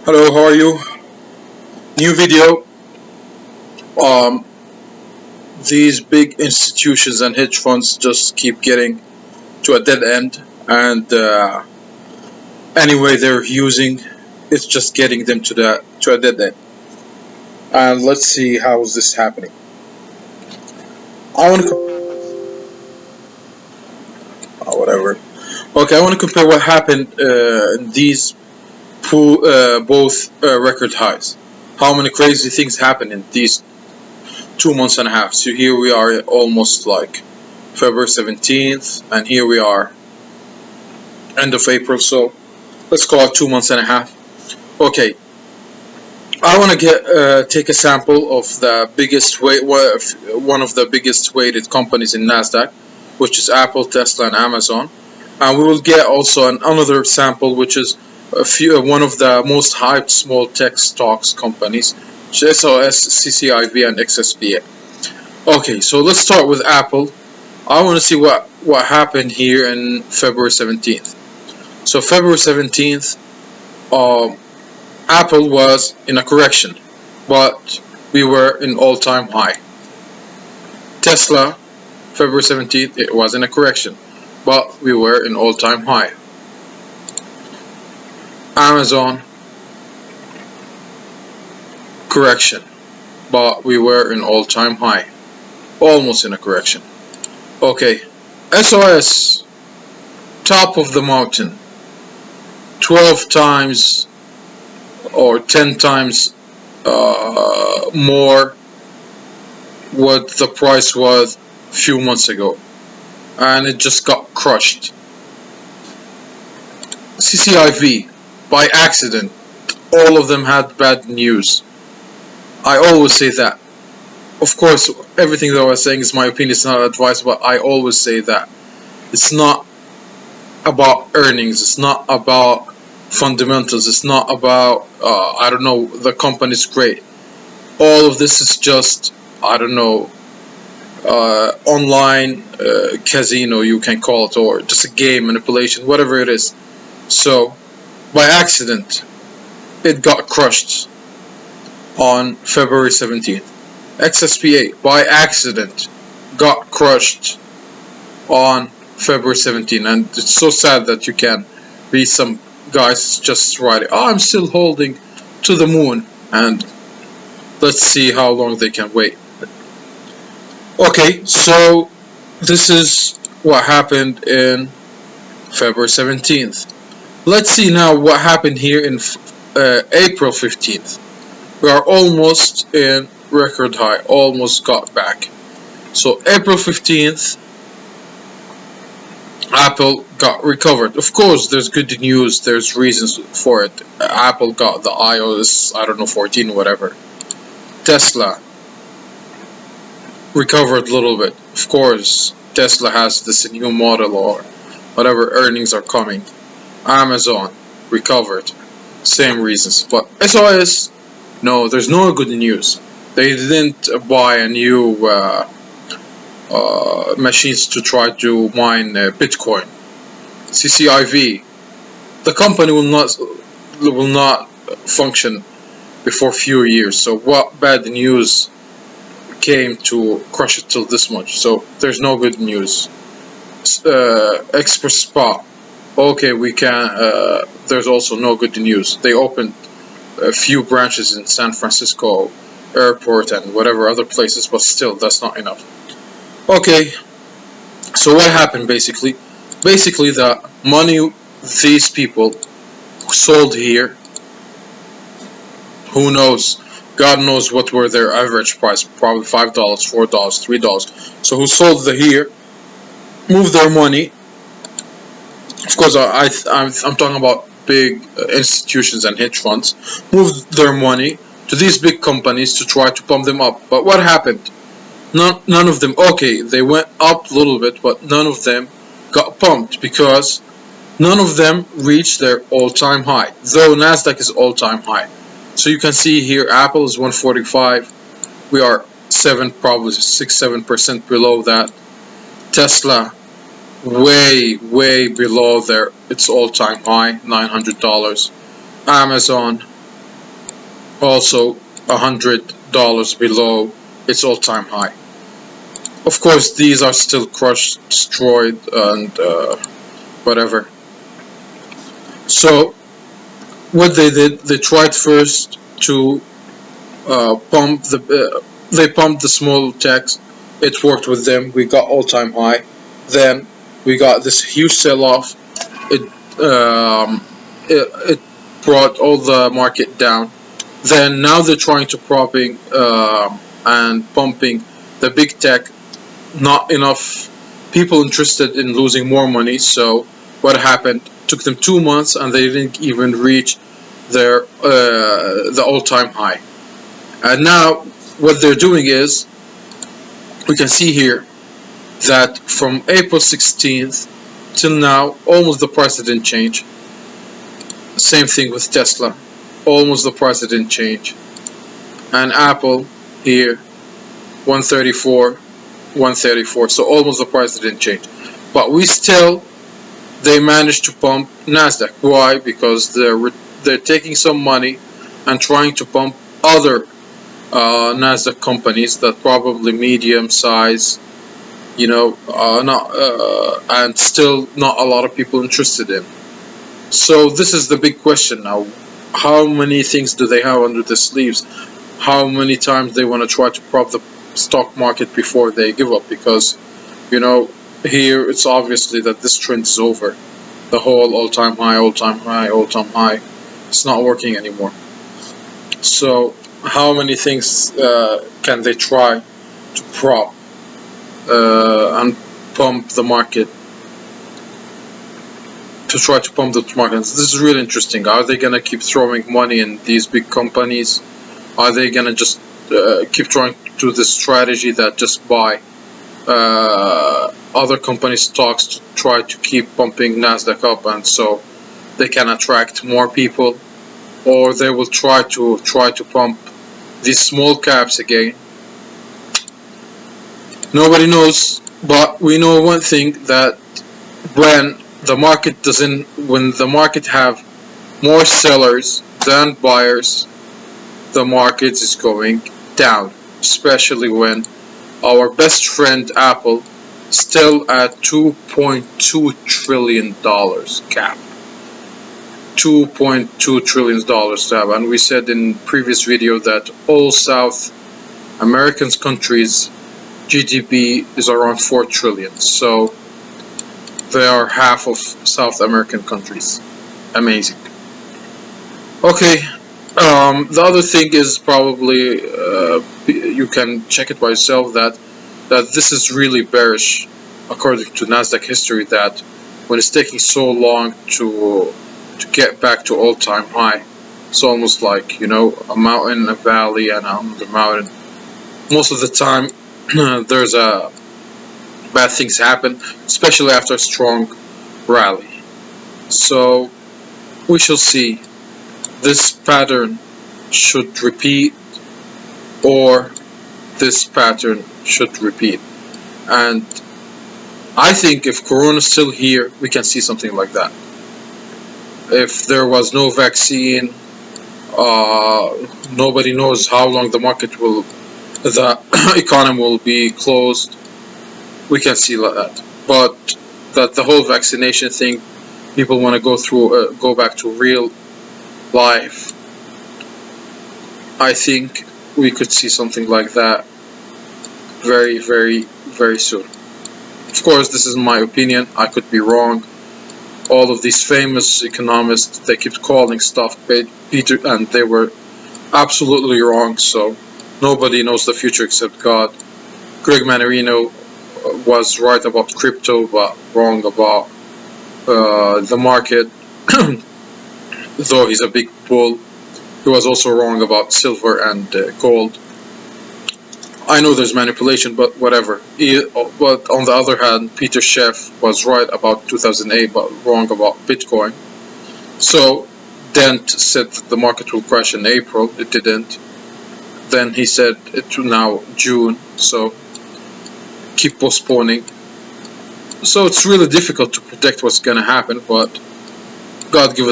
Hello, how are you? New video. Um, these big institutions and hedge funds just keep getting to a dead end, and any way they're using, it's just getting them to a dead end. And let's see how is this happening. I want to whatever. Okay, I want to compare what happened in these both record highs. How many crazy things happened in these 2 months and a half. So here we are almost like February 17th, and here we are end of April, so let's call it 2 months and a half. Okay, I want to take a sample of the biggest one of the biggest weighted companies in Nasdaq, which is Apple, Tesla, and Amazon, and we will get also another sample, which is one of the most hyped small tech stocks companies, which is SOS, CCIV, and XSPA. Okay, so let's start with Apple. I want to see what happened here in February 17th. So February 17th, Apple was in a correction, but we were in all-time high. Tesla, February 17th, it was in a correction, but we were in all-time high. Amazon, correction, but we were in all-time high, almost in a correction. Okay, SOS, top of the mountain, 12 times or 10 times more what the price was a few months ago, and it just got crushed. CCIV, by accident, all of them had bad news. I always say that. Of course, everything that I was saying is my opinion, it's not advice, but I always say that it's not about earnings, it's not about fundamentals, it's not about I don't know, the company's great. All of this is just, I don't know, online casino, you can call it, or just a game manipulation, whatever it is. So by accident it got crushed on February 17th. XSPA by accident got crushed on February 17th, and it's so sad that you can read some guys just writing, "Oh, I'm still holding to the moon," and let's see how long they can wait. Okay, so this is what happened in February 17th. Let's see now what happened here in April 15th. We are almost in record high, almost got back. So April 15th, Apple got recovered. Of course, there's good news, there's reasons for it. Apple got the iOS, I don't know, 14, whatever. Tesla recovered a little bit. Of course, Tesla has this new model or whatever, earnings are coming. Amazon recovered, same reasons. But SOS, no, there's no good news. They didn't buy a new machines to try to mine Bitcoin. CCIV, the company will not function before few years. So what bad news came to crush it till this much? So there's no good news. Express Spot, okay, we can. There's also no good news. They opened a few branches in San Francisco airport and whatever other places, but still that's not enough. Okay, so what happened basically? Basically, the money these people sold here, who knows? God knows what were their average price, probably $5, $4, $3. So who sold the here, moved their money. Of course, I'm talking about big institutions and hedge funds, moved their money to these big companies to try to pump them up. But what happened? None of them, okay, they went up a little bit, but none of them got pumped because none of them reached their all-time high, though Nasdaq is all-time high. So you can see here, Apple is 145. We are probably 6-7% below that. Tesla, way below its all-time high, $900. Amazon, also $100 below its all-time high. Of course, these are still crushed, destroyed, and whatever. So what they did, they tried first to they pumped the small techs. It worked with them. We got all-time high. Then we got this huge sell-off. It brought all the market down. Then now they're trying to propping and pumping the big tech. Not enough people interested in losing more money. So what happened? Took them 2 months and they didn't even reach their the all-time high. And now what they're doing is, we can see here that from April 16th till now, almost the price didn't change. Same thing with Tesla, almost the price didn't change. And Apple here, 134, 134, so almost the price didn't change. But they managed to pump Nasdaq. Why? Because they're taking some money and trying to pump other Nasdaq companies that probably medium size, and still not a lot of people interested in. So this is the big question now. How many things do they have under the sleeves? How many times they want to try to prop the stock market before they give up? Because, here it's obviously that this trend is over. The whole all-time high, all-time high, all-time high, it's not working anymore. So how many things can they try to prop and pump the market, to try to pump the market? This is really interesting. Are they gonna keep throwing money in these big companies? Are they gonna just keep trying to do this strategy that just buy other company stocks to try to keep pumping Nasdaq up, and so they can attract more people? Or they will try to pump these small caps again? Nobody knows, but we know one thing, that when the market have more sellers than buyers, the market is going down, especially when our best friend Apple still at $2.2 trillion cap. $2.2 trillion tab, and we said in previous video that all South American countries GDP is around 4 trillion, so they are half of South American countries. Amazing. Okay, the other thing is probably you can check it by yourself, that this is really bearish according to Nasdaq history, that when it's taking so long to get back to all-time high, it's almost like a mountain, a valley, and the mountain. Most of the time there's bad things happen, especially after a strong rally. So we shall see. This pattern should repeat, or this pattern should repeat. And I think if Corona is still here, we can see something like that. If there was no vaccine, nobody knows how long the economy will be closed. We can see like that. But that the whole vaccination thing, people want to go back to real life. I think we could see something like that very, very, very soon. Of course, this is my opinion. I could be wrong. All of these famous economists, they keep calling stuff Peter, and they were absolutely wrong. So nobody knows the future except God. Greg Manarino was right about crypto, but wrong about the market. Though he's a big bull, he was also wrong about silver and gold. I know there's manipulation, but whatever. But on the other hand, Peter Schiff was right about 2008, but wrong about Bitcoin. So Dent said that the market will crash in April. It didn't. Then he said it now June. So keep postponing. So it's really difficult to predict what's going to happen, but God give us